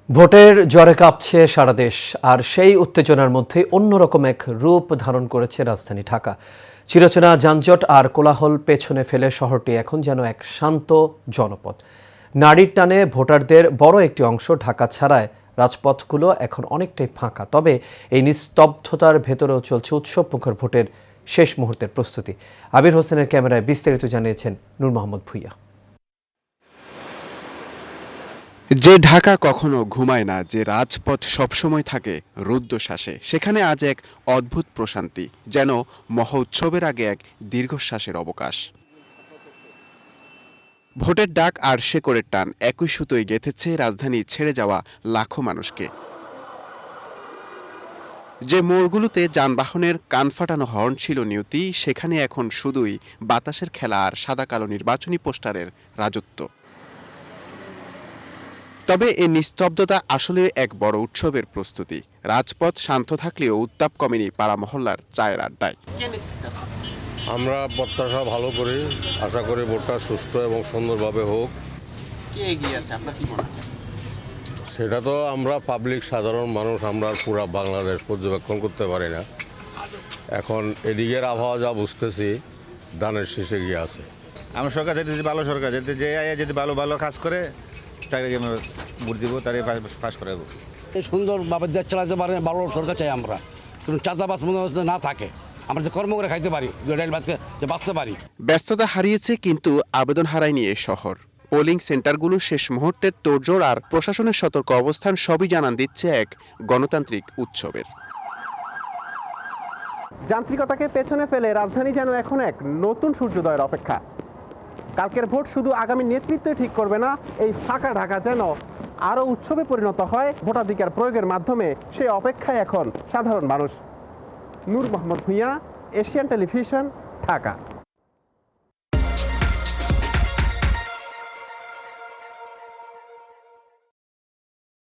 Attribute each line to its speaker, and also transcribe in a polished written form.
Speaker 1: ভোটের জ্বরে কাঁপছে সারা দেশ, আর সেই উত্তেজনার মধ্যে অন্যরকম এক রূপ ধারণ করেছে রাজধানী ঢাকা। চিরচেনা যানজট আর কোলাহল পেছনে ফেলে শহরটি এখন যেন এক শান্ত জনপদ। নাড়ির টানে ভোটারদের বড় একটি অংশ ঢাকা ছাড়ায় রাজপথগুলো এখন অনেকটাই ফাঁকা। তবে এই নিস্তব্ধতার ভেতরেও চলছে উৎসবমুখর ভোটের শেষ মুহূর্তের প্রস্তুতি। আবির হোসেনের ক্যামেরায় বিস্তারিত জানিয়েছেন নূর মোহাম্মদ ভুইয়া।
Speaker 2: যে ঢাকা কখনো ঘুমায় না, যে রাজপথ সবসময় থাকে রুদ্ধশ্বাসে, সেখানে আজ এক অদ্ভুত প্রশান্তি, যেন মহোৎসবের আগে এক দীর্ঘশ্বাসের অবকাশ। ভোটের ডাক আর শেকড়ের টান একই সুতোয় গেঁথেছে রাজধানী ছেড়ে যাওয়া লাখো মানুষকে। যে মোড়গুলোতে যানবাহনের কান ফাটানো হর্ন ছিল নিয়তি, সেখানে এখন শুধুই বাতাসের খেলা আর সাদা কালো নির্বাচনী পোস্টারের রাজত্ব। তবে এই নিস্তব্ধতা আসলে এক বড় উৎসবের প্রস্তুতি। রাজপথ শান্ত থাকলেও উত্তাপ কমেনি পাড়া মহল্লার চায়ের আড্ডায়।
Speaker 3: আমরা প্রত্যাশা ভালো করি, আশা করি ভোটটা সুষ্ঠু এবং সুন্দরভাবে হোক।
Speaker 4: কে এগিয়ে আছে আপনার কি মনে হয়?
Speaker 3: সেটা তো আমরা পাবলিক, সাধারণ মানুষ, আমরা পুরো বাংলাদেশ পর্যবেক্ষণ করতে পারি না। এখন এদিকের আবহাওয়া যা বুঝতেছি, ধানের শীষে গিয়ে আছে।
Speaker 5: আমরা সরকার যেতে ভালো সরকার যেতে যে যদি ভালো ভালো কাজ করে তাকে আমরা ভোট দিব, তাকে পাস করাবো।
Speaker 6: সুন্দরভাবে দেশ চালাতে পারে ভালো সরকার চাই আমরা, কিন্তু চাঁদাবাজ মনে হচ্ছে না থাকে, আমরা যে কর্ম করে খাইতে পারি, যে বাঁচতে পারি।
Speaker 2: ব্যস্ততা হারিয়েছে কিন্তু আবেদন হারায়নি এ শহর। পোলিং সেন্টারগুলো শেষ মুহূর্তের তোড়জোড় আর প্রশাসনের সতর্ক অবস্থান সবই জানান দিচ্ছে এক গণতান্ত্রিক উৎসবের।
Speaker 4: যান্ত্রিকতাকে পেছনে ফেলে রাজধানী যেন এখন এক নতুন সূর্যোদয়ের অপেক্ষা। কালকের ভোট শুধু আগামী নেতৃত্ব ঠিক করবে না, এই ফাঁকা ঢাকা যেন আরও উৎসবে পরিণত হয় ভোটাধিকার প্রয়োগের মাধ্যমে, সেই অপেক্ষায় এখন সাধারণ মানুষ। নূর মোহাম্মদ ভুইয়া, এশিয়ান টেলিভিশন, ঢাকা।